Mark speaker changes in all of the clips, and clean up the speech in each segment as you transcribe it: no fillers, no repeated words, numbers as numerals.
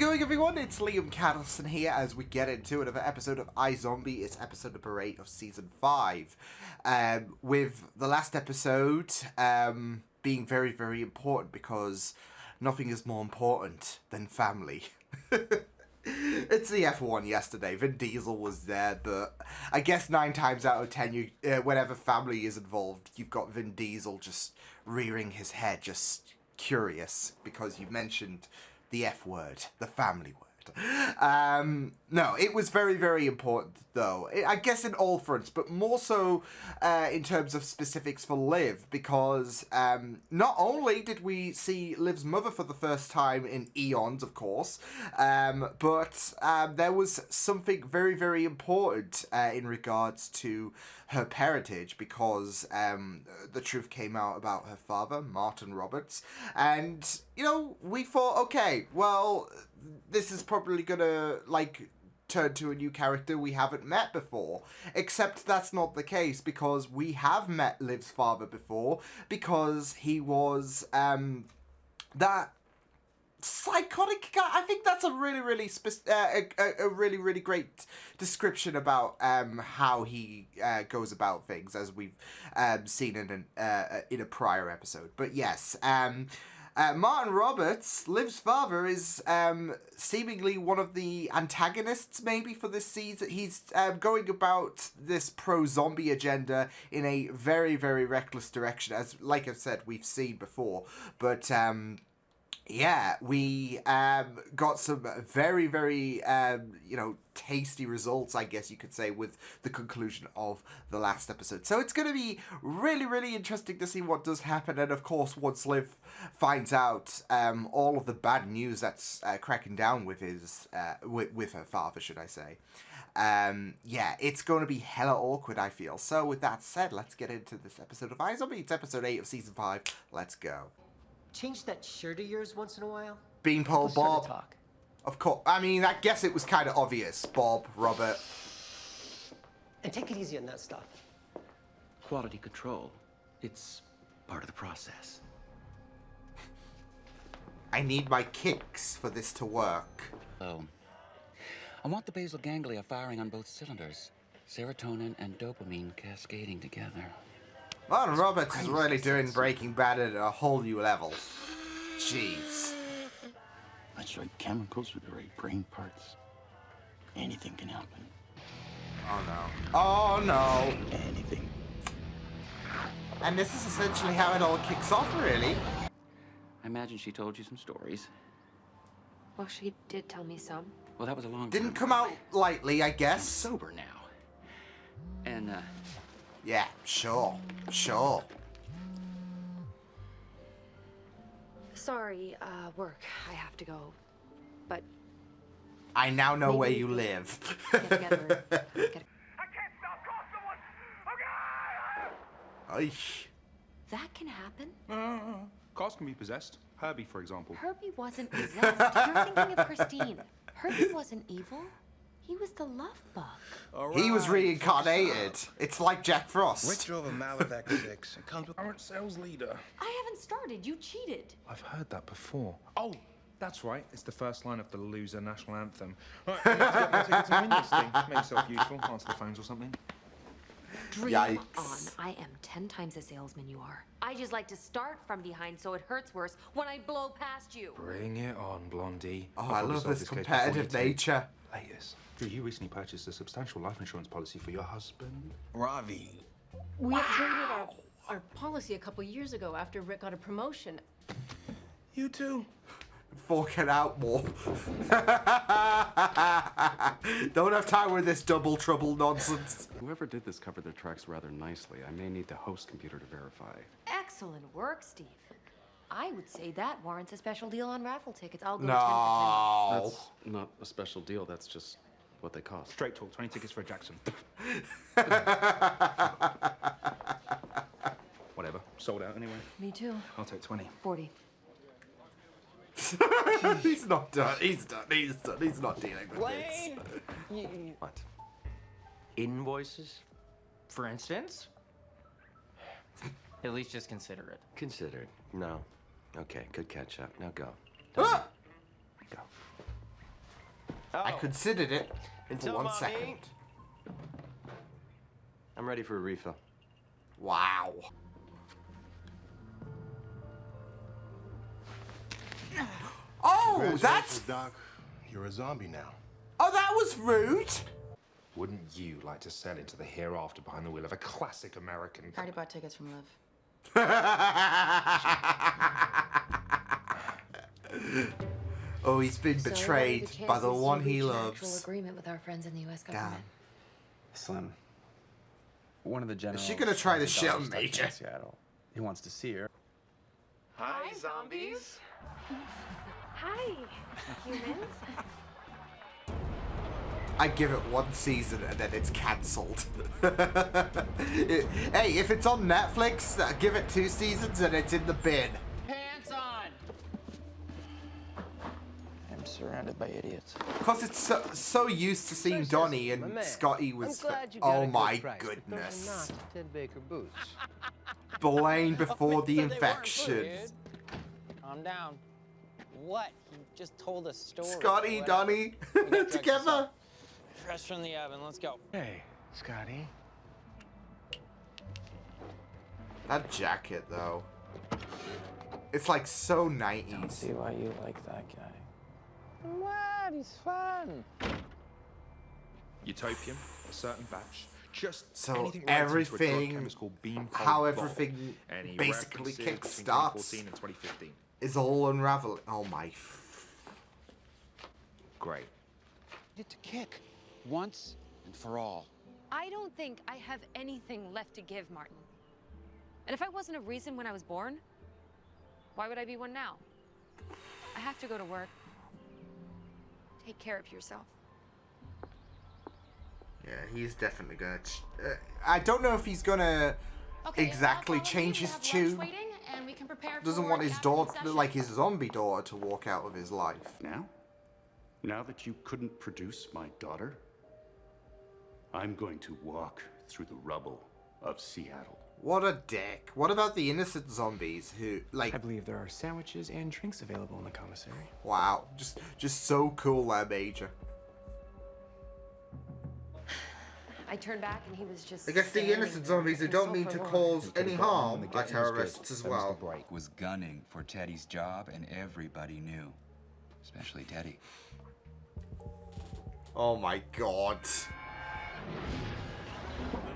Speaker 1: going, everyone? It's Liam Caddleson here as we get into another episode of iZombie. It's episode number 8 of season 5. With the last episode being very, very important because nothing is more important than family. It's the F1 yesterday. Vin Diesel was there, but I guess 9 times out of 10, whenever family is involved, you've got Vin Diesel just rearing his head, just curious, because you mentioned the F word, the family word. No, it was very, very important, though. I guess in all fronts, but more so in terms of specifics for Liv, because not only did we see Liv's mother for the first time in eons, of course, but there was something very, very important in regards to her parentage, because the truth came out about her father, Martin Roberts, and, you know, we thought, okay, well, this is probably gonna, like, turn to a new character we haven't met before. Except that's not the case, because we have met Liv's father before, because he was, that psychotic guy. I think that's a really, really a really, really great description about how he goes about things, as we've seen in a prior episode. But yes, Martin Roberts, Liv's father, is seemingly one of the antagonists, maybe, for this season. He's going about this pro-zombie agenda in a very, very reckless direction, as, like I've said, we've seen before. But yeah, we got some very, very, tasty results, I guess you could say, with the conclusion of the last episode. So it's going to be really, really interesting to see what does happen. And, of course, once Liv finds out all of the bad news that's cracking down with his with her father, should I say. Yeah, it's going to be hella awkward, I feel. So with that said, let's get into this episode of iZombie. It's episode 8 of season 5. Let's go.
Speaker 2: Change that shirt of yours once in a while.
Speaker 1: Beanpole Bob.
Speaker 2: Talk.
Speaker 1: Of course. I mean, I guess it was kind of obvious. Bob, Robert.
Speaker 2: And take it easy on that stuff.
Speaker 3: Quality control. It's part of the process.
Speaker 1: I need my kicks for this to work.
Speaker 3: Oh. I want the basal ganglia firing on both cylinders. Serotonin and dopamine cascading together.
Speaker 1: Martin Roberts is really doing Breaking Bad at a whole new level. Jeez.
Speaker 4: That's right, chemicals with the right brain parts. Anything can happen.
Speaker 1: Oh no. Oh no.
Speaker 4: Anything.
Speaker 1: And this is essentially how it all kicks off, really.
Speaker 3: I imagine she told you some stories.
Speaker 5: Well, she did tell me some.
Speaker 3: Well, that was a long time
Speaker 1: Didn't
Speaker 3: ago.
Speaker 1: come out lightly, I guess.
Speaker 3: I'm sober now. And,
Speaker 1: yeah, sure. Sure.
Speaker 5: Sorry, work. I have to go. But
Speaker 1: I now know
Speaker 5: maybe
Speaker 1: where
Speaker 5: we
Speaker 1: you
Speaker 5: could
Speaker 1: live.
Speaker 5: get together.
Speaker 6: I can't stop! Call someone! Okay!
Speaker 1: Oy.
Speaker 5: That can happen.
Speaker 7: Cars can be possessed. Herbie, for example.
Speaker 5: Herbie wasn't possessed. You're thinking of Christine. Herbie wasn't evil. He was the love bug.
Speaker 1: He was reincarnated. It's like Jack Frost.
Speaker 8: Rich drove a Malibu X6. It comes with current sales leader.
Speaker 5: I haven't started. You cheated.
Speaker 7: I've heard that before. Oh, that's right. It's the first line of the loser national anthem. Right, I need to get my tickets and win this thing. Make yourself useful. Answer the phones or something.
Speaker 5: Dream
Speaker 1: Yikes.
Speaker 5: on. I am 10 times the salesman you are. I just like to start from behind so it hurts worse when I blow past you.
Speaker 7: Bring it on, Blondie.
Speaker 1: Oh,
Speaker 7: I'll
Speaker 1: I
Speaker 7: probably
Speaker 1: love
Speaker 7: solve
Speaker 1: this
Speaker 7: case before you
Speaker 1: competitive
Speaker 7: do.
Speaker 1: nature.
Speaker 7: Latest. Drew, you recently purchased a substantial life insurance policy for your husband.
Speaker 8: Ravi.
Speaker 9: We upgraded our policy a couple years ago after Rick got a promotion.
Speaker 8: You too.
Speaker 1: Forking out more. Don't have time with this double trouble nonsense.
Speaker 10: Whoever did this covered their tracks rather nicely. I may need the host computer to verify.
Speaker 5: Excellent work, Steve. I would say that warrants a special deal on raffle tickets. I'll go
Speaker 1: No.
Speaker 5: 10 for 10.
Speaker 10: That's not a special deal, that's just what they cost.
Speaker 7: Straight talk, 20 tickets for a Jackson. Whatever, sold out anyway.
Speaker 5: Me too.
Speaker 7: I'll take 20.
Speaker 5: 40.
Speaker 1: He's not done. He's done. He's done. He's not dealing with this.
Speaker 2: What? Invoices? For instance? At least just consider it.
Speaker 11: Considered. No. Okay, good catch up. Now go.
Speaker 1: Ah!
Speaker 11: Go.
Speaker 1: I considered it for
Speaker 11: Until
Speaker 1: 1
Speaker 11: mommy.
Speaker 1: second.
Speaker 11: I'm ready for a refill.
Speaker 1: Wow. Oh, that's...
Speaker 12: Doc, you're a zombie now.
Speaker 1: Oh, that was rude.
Speaker 7: Wouldn't you like to sail into the hereafter behind the wheel of a classic American?
Speaker 13: Already bought tickets from Liv.
Speaker 1: Oh, he's been betrayed by the one he loves.
Speaker 5: Agreement with our friends in the U.S. government.
Speaker 10: Slim. One of the generals.
Speaker 1: Is she gonna try to
Speaker 10: has a
Speaker 1: shit
Speaker 10: daughter
Speaker 1: on
Speaker 10: stuck in
Speaker 1: Major?
Speaker 10: Seattle. He wants to see her.
Speaker 6: Hi, zombies.
Speaker 5: Hi, humans.
Speaker 1: I give it 1 season and then it's cancelled. Hey, if it's on Netflix, give it 2 seasons and it's in the bin.
Speaker 3: Pants on! I'm surrounded by idiots.
Speaker 1: Because it's so used to seeing Donnie and Scotty was... Oh my goodness.
Speaker 11: 10 Baker boots.
Speaker 1: Blaine before the infection.
Speaker 3: Calm down. What? He just told a story.
Speaker 1: Scotty,
Speaker 3: Whatever.
Speaker 1: Donnie,
Speaker 3: We gotta drag this
Speaker 1: together.
Speaker 3: up. Fresh from the oven. Let's go.
Speaker 12: Hey, Scotty.
Speaker 1: That jacket, though. It's like so 90s.
Speaker 3: See why you like that guy. What? He's fun.
Speaker 7: Utopian, a certain batch. Just
Speaker 1: So
Speaker 7: anything related to a drug
Speaker 1: everything,
Speaker 7: chemist called bean
Speaker 1: how
Speaker 7: pole bomb.
Speaker 1: everything
Speaker 7: Any
Speaker 1: basically
Speaker 7: references between
Speaker 1: kickstarts
Speaker 7: 2014 and 2015.
Speaker 1: is all unraveling. Oh my.
Speaker 7: Great.
Speaker 3: Get to kick. Once and for all.
Speaker 5: I don't think I have anything left to give, Martin. And if I wasn't a reason when I was born, why would I be one now? I have to go to work. Take care of yourself.
Speaker 1: Yeah, he's definitely gonna. I don't know if he's gonna exactly
Speaker 5: I'll follow
Speaker 1: change
Speaker 5: you.
Speaker 1: his
Speaker 5: We have lunch
Speaker 1: tune.
Speaker 5: waiting, and we can prepare
Speaker 1: Doesn't
Speaker 5: for
Speaker 1: want his
Speaker 5: gathering
Speaker 1: daughter,
Speaker 5: session.
Speaker 1: like his zombie daughter, to walk out of his life.
Speaker 4: Now? Now that you couldn't produce my daughter, I'm going to walk through the rubble of Seattle.
Speaker 1: What a dick. What about the innocent zombies who, like...
Speaker 14: I believe there are sandwiches and drinks available in the commissary.
Speaker 1: Wow. Just so cool there, Major.
Speaker 5: I turned back and he was just.
Speaker 1: I guess the
Speaker 5: standing
Speaker 1: innocent
Speaker 5: there,
Speaker 1: zombies who
Speaker 5: looking
Speaker 1: don't
Speaker 5: so
Speaker 1: mean to
Speaker 5: forlorn.
Speaker 1: cause any harm are terrorists as well.
Speaker 3: Was gunning for Teddy's job, and everybody knew. Especially Teddy.
Speaker 1: Oh my god.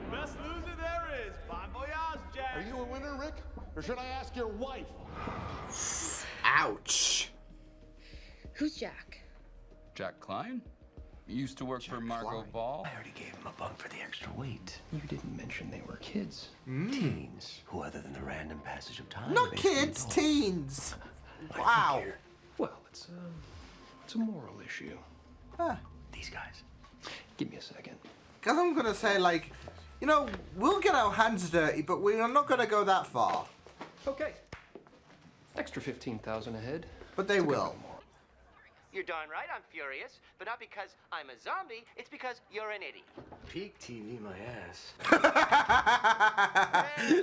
Speaker 6: Best loser there is. Bon voyage, Jack.
Speaker 12: Are you a winner, Rick? Or should I ask your wife?
Speaker 1: Ouch.
Speaker 13: Who's Jack?
Speaker 3: Jack Klein? He used to work for Margot Ball.
Speaker 8: I already gave him a bump for the extra weight. You didn't mention they were kids. Teens, who other than the random passage of time...
Speaker 1: Not
Speaker 8: basically
Speaker 1: kids,
Speaker 8: don't.
Speaker 1: teens.
Speaker 8: I think
Speaker 1: Wow.
Speaker 8: you're- Well, it's a moral issue.
Speaker 1: Huh.
Speaker 8: These guys. Give me a second.
Speaker 1: Because I'm going to say, like, you know, we'll get our hands dirty, but we are not going to go that far.
Speaker 15: Okay. Extra 15,000 ahead.
Speaker 1: But they will.
Speaker 11: You're darn right I'm furious, but not because I'm a zombie, it's because you're an idiot.
Speaker 8: Peak TV, my ass.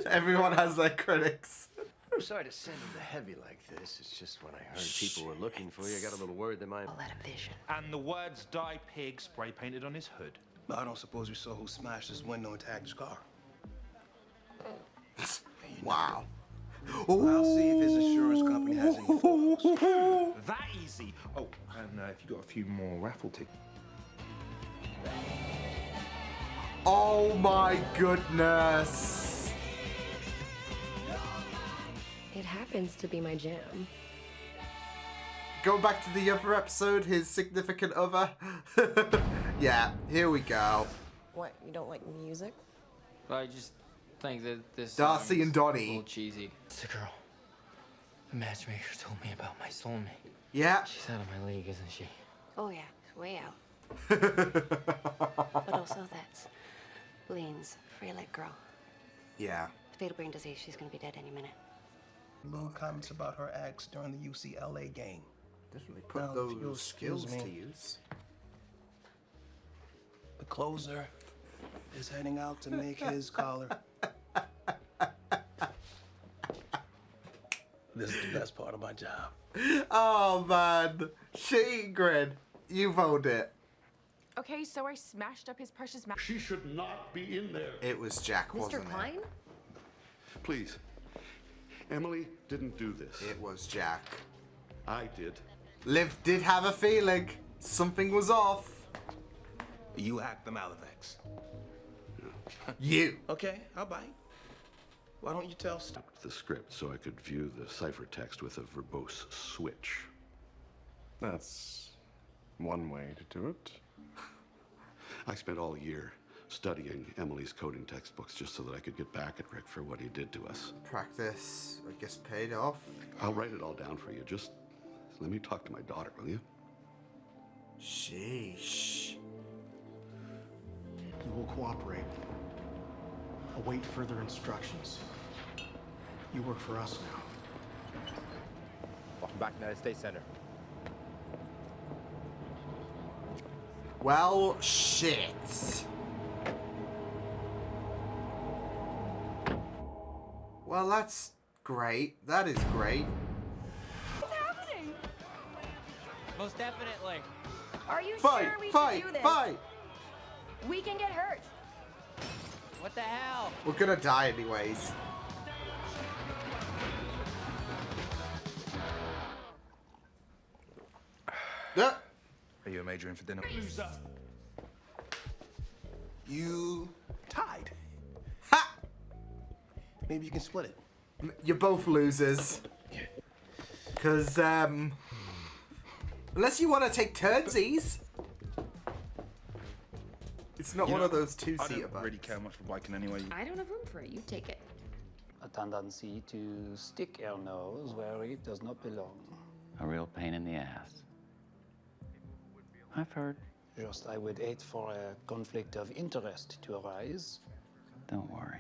Speaker 1: Everyone has their critics.
Speaker 11: I'm sorry to send him the heavy like this. It's just when I heard people were looking for you, I got a little worried that my...
Speaker 5: All that vision.
Speaker 7: And the words "Die Pig" spray painted on his hood.
Speaker 8: I don't suppose you saw who smashed his window and tagged his car.
Speaker 1: Wow.
Speaker 8: I'll see if his insurance company has any photos.
Speaker 7: That easy. Oh, and if you got a few more raffle tickets.
Speaker 1: Oh my goodness.
Speaker 16: It happens to be my jam.
Speaker 1: Go back to the other episode, his significant other. Yeah, here we go.
Speaker 16: What, you don't like music?
Speaker 2: I just think that this
Speaker 1: Darcy
Speaker 2: song
Speaker 1: and
Speaker 2: is
Speaker 1: Donnie.
Speaker 2: a little cheesy. It's the girl. The matchmaker told me about my soulmate.
Speaker 1: Yeah.
Speaker 2: She's out of my league, isn't she?
Speaker 5: Oh yeah, way out. But also that's Blaine's free-lit girl.
Speaker 1: Yeah.
Speaker 5: Fatal brain disease. She's gonna be dead any minute.
Speaker 8: Little comments about her acts during the UCLA game.
Speaker 1: Definitely put
Speaker 8: Now, if
Speaker 1: those
Speaker 8: you'll excuse
Speaker 1: skills
Speaker 8: me.
Speaker 1: to use.
Speaker 8: The closer is heading out to make his collar. This is the best part of my job.
Speaker 1: Oh man. Shitty grin. You vote it.
Speaker 17: Okay, so I smashed up his precious
Speaker 4: She should not be in there.
Speaker 1: It was Jack, wasn't
Speaker 16: Mr. Klein?
Speaker 4: Please. Emily didn't do this.
Speaker 1: It was Jack.
Speaker 4: I did.
Speaker 1: Liv did have a feeling something was off.
Speaker 12: You hacked the Malavex.
Speaker 1: You.
Speaker 12: Okay, I'll bite. Why don't you tell
Speaker 4: the script so I could view the ciphertext with a verbose switch.
Speaker 10: That's one way to do it.
Speaker 4: I spent all year studying Emily's coding textbooks just so that I could get back at Rick for what he did to us.
Speaker 1: Practice, I guess, paid off.
Speaker 4: I'll write it all down for you. Just let me talk to my daughter, will you?
Speaker 1: Sheesh.
Speaker 18: You will cooperate. Await further instructions. You work for us now.
Speaker 19: Welcome back to United States Center.
Speaker 1: Well, shit. Well, that's great. That is great.
Speaker 17: What's happening?
Speaker 2: Most definitely.
Speaker 17: Are you
Speaker 1: Fight,
Speaker 17: sure we
Speaker 1: fight,
Speaker 17: should do this?
Speaker 1: fight!
Speaker 17: We can get hurt.
Speaker 2: What the hell?
Speaker 1: We're gonna die anyways.
Speaker 7: Are you a major in for dinner?
Speaker 12: You tied.
Speaker 1: Ha!
Speaker 12: Maybe you can split it.
Speaker 1: You're both losers. Because, unless you want to take turnsies. It's not one of those two-seater
Speaker 7: I don't
Speaker 1: bikes.
Speaker 7: really care much for biking anyway.
Speaker 13: I don't have room for it. You take it.
Speaker 3: A tendency to stick our nose where it does not belong.
Speaker 20: A real pain in the ass. I've heard.
Speaker 3: Just, I would hate for a conflict of interest to arise.
Speaker 20: Don't worry.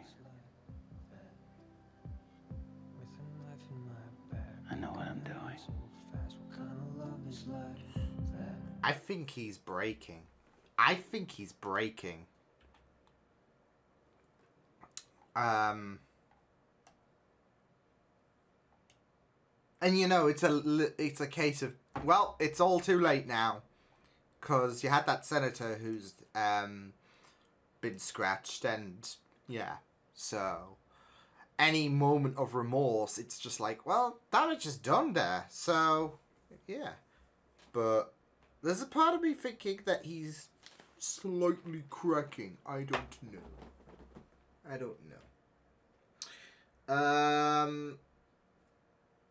Speaker 20: I know what I'm doing.
Speaker 1: I think he's breaking. I think he's breaking. And you know, it's a case of, well, it's all too late now. Because you had that senator who's been scratched, and yeah, so any moment of remorse, it's just like, well, damage is done there, so yeah. But there's a part of me thinking that he's slightly cracking. I don't know.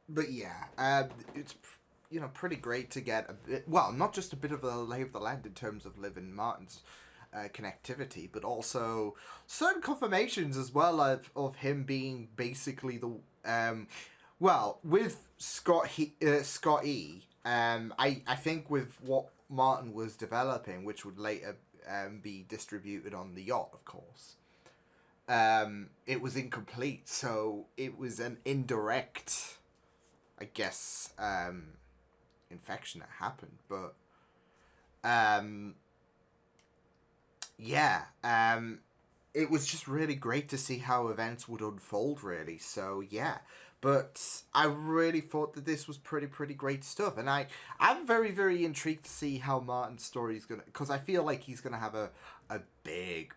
Speaker 1: But yeah, it's pretty great to get a bit, well, not just a bit of a lay of the land in terms of Liv and Martin's connectivity, but also certain confirmations as well of him being basically the, well, with Scott E, I think with what Martin was developing, which would later be distributed on the yacht, of course, it was incomplete, so it was an indirect, I guess, infection that happened, but yeah, it was just really great to see how events would unfold, really. So yeah, but I really thought that this was pretty great stuff, and I'm very, very intrigued to see how Martin's story is gonna, because I feel like he's gonna have a big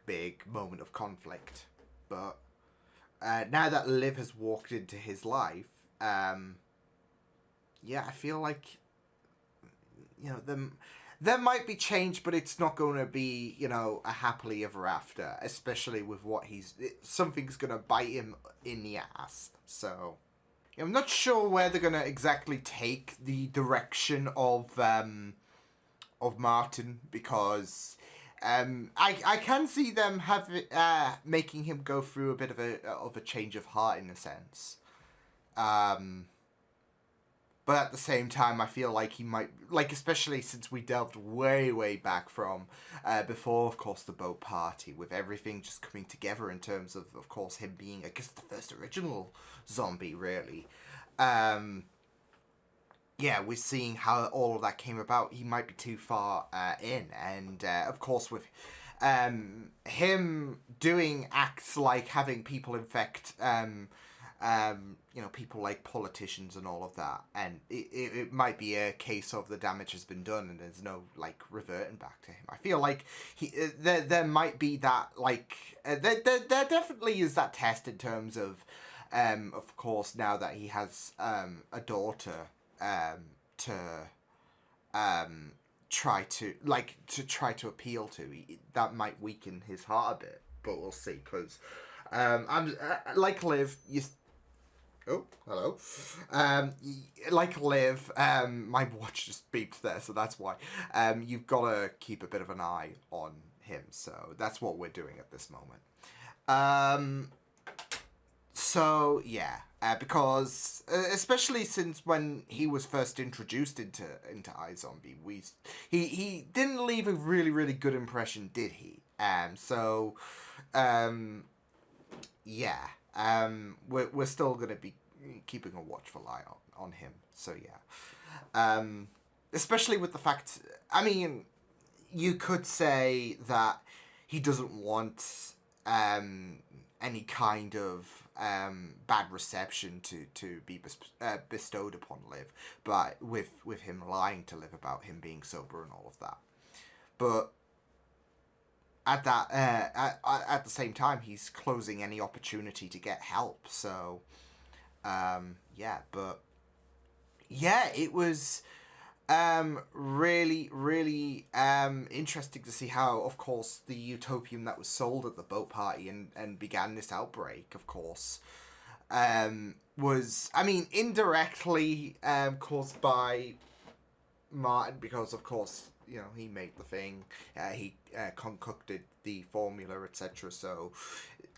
Speaker 1: moment of conflict. But now that Liv has walked into his life, yeah, I feel like, you know, there might be change, but it's not going to be, you know, a happily ever after, especially with what something's going to bite him in the ass. So I'm not sure where they're going to exactly take the direction of Martin, because I can see them making him go through a bit of a change of heart in a sense. But at the same time, I feel like he might, like, especially since we delved way back from before, of course, the boat party, with everything just coming together in terms of course, him being, I guess, the first original zombie, really. Yeah, we're seeing how all of that came about. He might be too far in, and of course, with him doing acts like having people infect you know, people like politicians and all of that, and it might be a case of the damage has been done and there's no like reverting back to him. I feel like there might be that like there definitely is that test in terms of course, now that he has a daughter to try to appeal to, that might weaken his heart a bit, but we'll see. Because I'm like Liv, oh, hello. Like Liv, my watch just beeped there, so that's why. You've got to keep a bit of an eye on him, so that's what we're doing at this moment. So yeah, because especially since when he was first introduced into iZombie, he didn't leave a really good impression, did he? Yeah. We're still gonna be keeping a watchful eye on him. So yeah. Especially with the fact, I mean, you could say that he doesn't want any kind of bad reception to be bestowed upon Liv, but with him lying to Liv about him being sober and all of that. But at the same time, he's closing any opportunity to get help. So yeah, but yeah, it was really interesting to see how, of course, the utopium that was sold at the boat party and began this outbreak, of course, was, I mean, indirectly caused by Martin, because, of course, you know, he made the thing, he concocted the formula, etc. So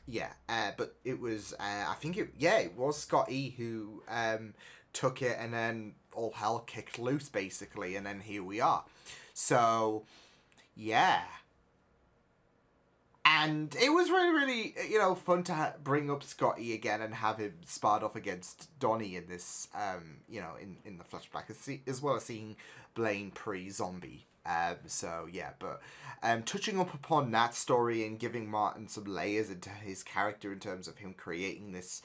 Speaker 1: yeah, but it was I think it was Scotty who took it, and then all hell kicked loose, basically, and then here we are. So yeah, and it was really you know, fun to bring up Scotty again and have him sparred off against Donnie in this you know, in the flashback, as well as seeing Blaine pre-zombie. So yeah, but touching up upon that story and giving Martin some layers into his character in terms of him creating this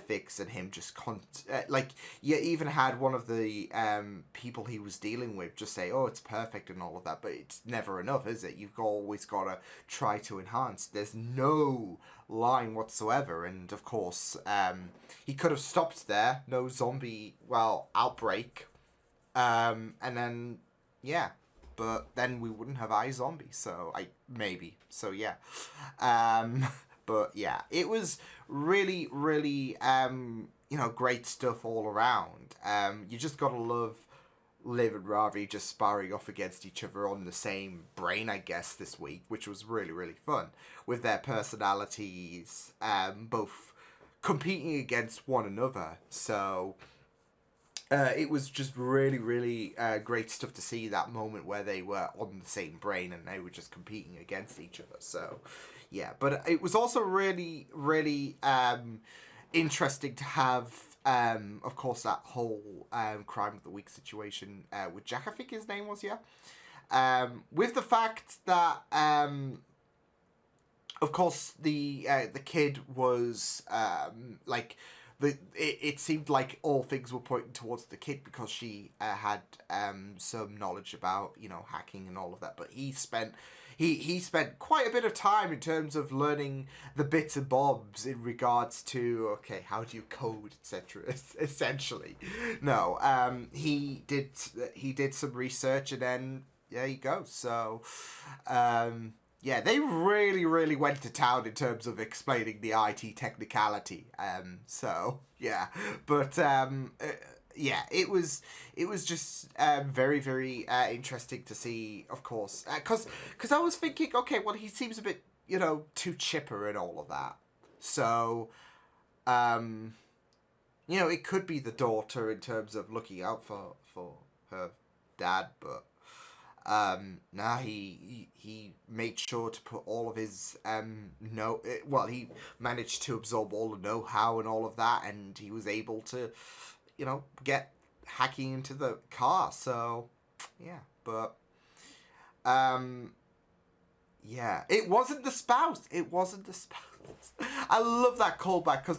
Speaker 1: fix, and him just like, you even had one of the people he was dealing with just say, oh, it's perfect and all of that, but it's never enough, is it? You've always got to try to enhance. There's no line whatsoever, and of course he could have stopped there, no zombie outbreak, and then yeah, but then we wouldn't have iZombie, so yeah. But yeah, it was really you know, great stuff all around. You just gotta love Liv and Ravi just sparring off against each other on the same brain, I guess, this week, which was really fun, with their personalities both competing against one another. So it was just really great stuff to see that moment where they were on the same brain and they were just competing against each other. So yeah, but it was also really interesting to have of course, that whole crime of the week situation with Jack, I think his name was, yeah, with the fact that of course the kid was like, it seemed like all things were pointing towards the kid, because she had some knowledge about, you know, hacking and all of that, but he spent quite a bit of time in terms of learning the bits and bobs in regards to, okay, how do you code, etc. Essentially, no, he did some research, and then there you go. So yeah, they really went to town in terms of explaining the IT technicality. So yeah, but yeah, it was just very interesting to see, of course, because I was thinking, okay, well, he seems a bit, you know, too chipper and all of that. So you know, it could be the daughter in terms of looking out for her dad, but nah, he made sure to put all of his he managed to absorb all the know-how and all of that, and he was able to, you know, get hacking into the car. So yeah, but yeah, it wasn't the spouse. I love that callback, because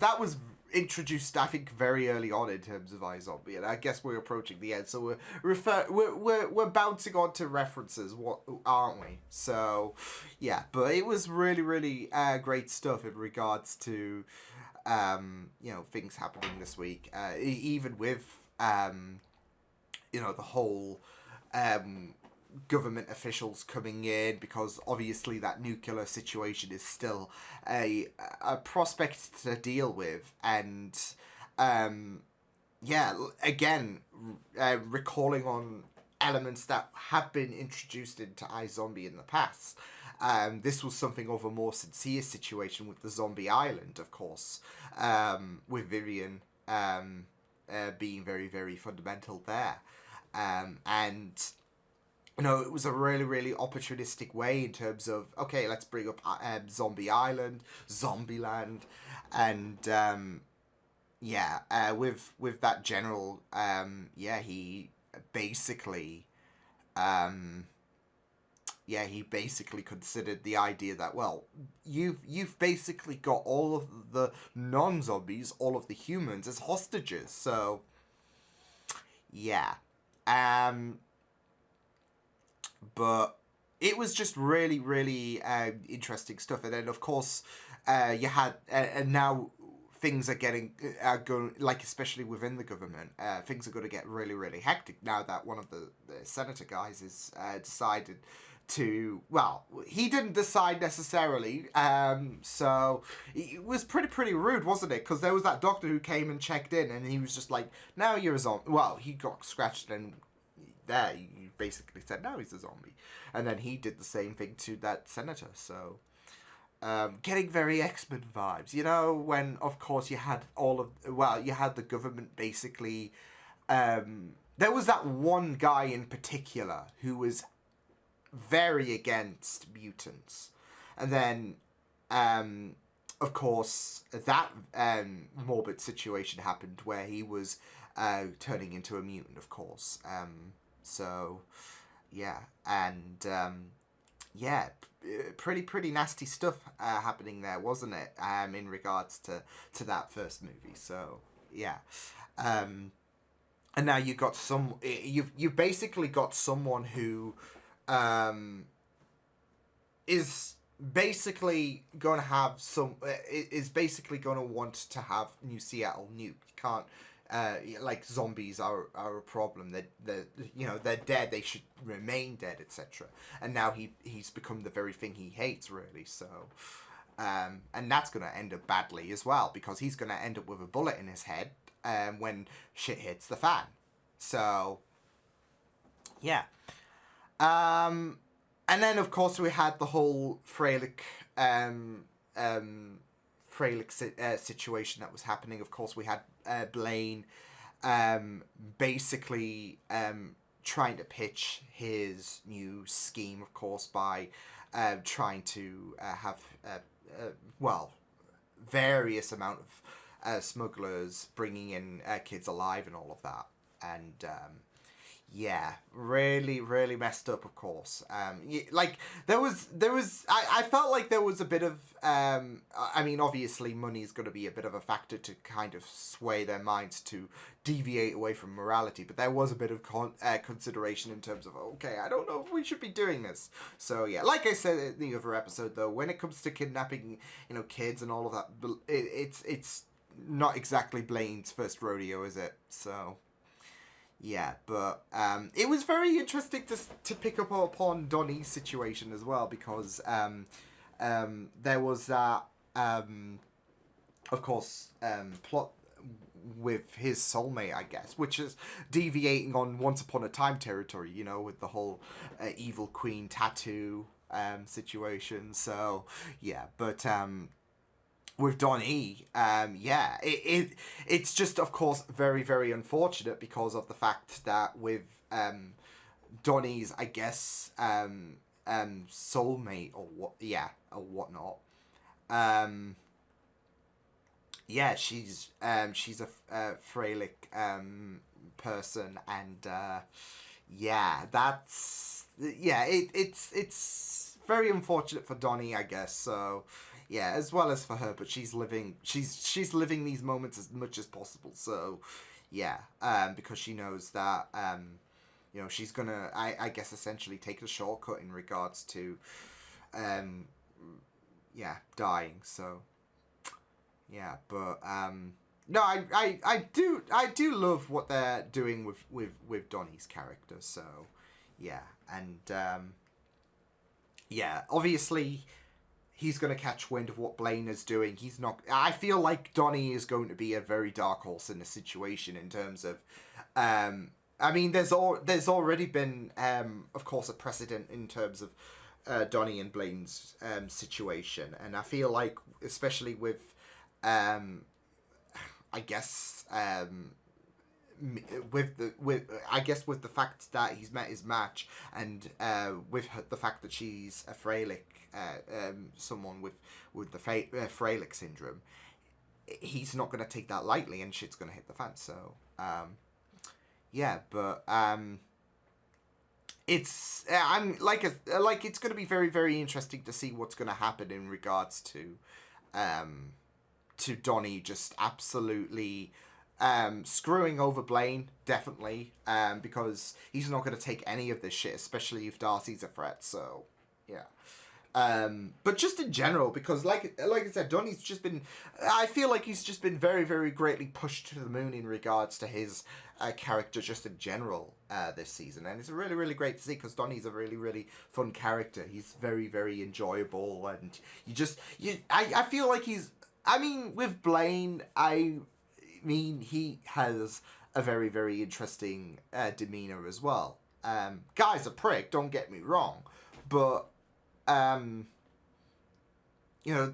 Speaker 1: introduced, I think, very early on in terms of iZombie, and I guess we're approaching the end, so we're bouncing on to references, aren't we? So, yeah, but it was really, really great stuff in regards to, things happening this week, even with, the whole, government officials coming in, because obviously that nuclear situation is still a prospect to deal with, and again, recalling on elements that have been introduced into iZombie in the past. This was something of a more sincere situation with the zombie island, of course, with Vivian being very, very fundamental there, and it was a really, really opportunistic way in terms of, okay, let's bring up Zombie Island, Zombieland, and with that general, he basically, he basically considered the idea that, well, you've basically got all of the non-zombies, all of the humans as hostages, so yeah, but it was just really, really interesting stuff. And then, of course, you had... and now things are going... Like, especially within the government, things are going to get really, really hectic now that one of the senator guys has decided to... Well, he didn't decide necessarily. So it was pretty rude, wasn't it? Because there was that doctor who came and checked in, and he was just like, now you're a zombie. Well, he got scratched and... there you basically said now he's a zombie, and then he did the same thing to that senator, so getting very X-Men vibes, when of course you had you had the government basically, there was that one guy in particular who was very against mutants, and then of course that morbid situation happened where he was turning into a mutant, of course. So, yeah, and, pretty nasty stuff happening there, wasn't it, in regards to that first movie, so, yeah. And now you've basically got someone who, is basically going to have is basically going to want to have New Seattle nuked. You can't... like zombies are a problem. They're dead. They should remain dead, etc. And now he's become the very thing he hates, really. So, and that's going to end up badly as well, because he's going to end up with a bullet in his head when shit hits the fan. So, yeah. And then of course we had the whole Freilich situation that was happening. Of course, we had Blaine basically trying to pitch his new scheme, of course, by trying to have various amount of smugglers bringing in kids alive and all of that, and really, really messed up, of course. Like, I felt like there was a bit of, obviously money is going to be a bit of a factor to kind of sway their minds to deviate away from morality, but there was a bit of consideration in terms of, okay, I don't know if we should be doing this. So, yeah, like I said in the other episode, though, when it comes to kidnapping, kids and all of that, it's not exactly Blaine's first rodeo, is it? So... yeah, but it was very interesting to pick up upon Donnie's situation as well, because there was that, of course, plot with his soulmate, I guess, which is deviating on Once Upon a Time territory, with the whole evil queen tattoo situation. So, yeah, but... with Donnie, it's just, of course, very, very unfortunate because of the fact that with Donnie's, I guess, soulmate or whatnot, she's a Freilich person, and it's very unfortunate for Donnie, I guess. So yeah, as well as for her, but she's living these moments as much as possible. So, yeah, because she knows that you know, she's gonna, I guess, essentially take the shortcut in regards to, yeah, dying. So, yeah, but no, I do love what they're doing with Donnie's character. So, yeah, and yeah, obviously he's going to catch wind of what Blaine is doing. He's not... I feel like Donnie is going to be a very dark horse in the situation in terms of... I mean, there's already been, of course, a precedent in terms of Donnie and Blaine's situation. And I feel like, especially with, I guess... with the fact that he's met his match, and with the fact that she's a Freilich, someone with the Freilich syndrome, he's not going to take that lightly, and shit's going to hit the fan. So yeah, but it's it's going to be very, very interesting to see what's going to happen in regards to Donnie just absolutely screwing over Blaine, definitely, because he's not going to take any of this shit, especially if Darcy's a threat. So yeah, but just in general, because like I said, Donnie's just been, I feel like he's just been very, very greatly pushed to the moon in regards to his character just in general this season, and it's really, really great to see, because Donnie's a really, really fun character. He's very, very enjoyable, and I feel like he's, I mean, with Blaine, I mean, he has a very, very interesting demeanor as well. Guy's a prick, don't get me wrong, but you know,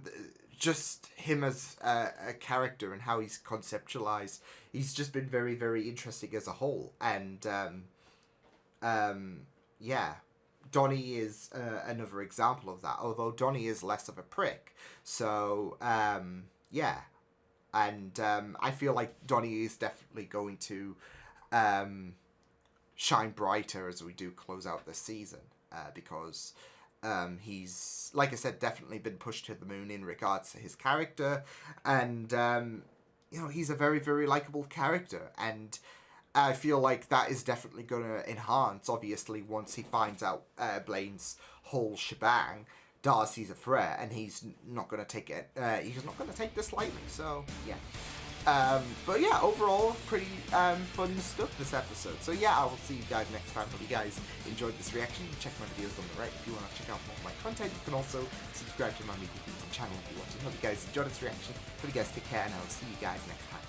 Speaker 1: just him as a character and how he's conceptualized, he's just been very, very interesting as a whole. And yeah, Donnie is another example of that, although Donnie is less of a prick. So yeah. And I feel like Donnie is definitely going to shine brighter as we do close out this season, because he's, like I said, definitely been pushed to the moon in regards to his character, and you know, he's a very, very likable character, and I feel like that is definitely going to enhance, obviously, once he finds out Blaine's whole shebang. Darcy's a threat, and he's not going to take it. He's not going to take this lightly. So yeah, but yeah, overall pretty fun stuff this episode. So yeah, I will see you guys next time. Hope you guys enjoyed this reaction. Check my videos on the right if you want to check out more of my content. You can also subscribe to my media feeds and channel if you want to. Hope you guys enjoyed this reaction. Hope you guys take care, and I will see you guys next time.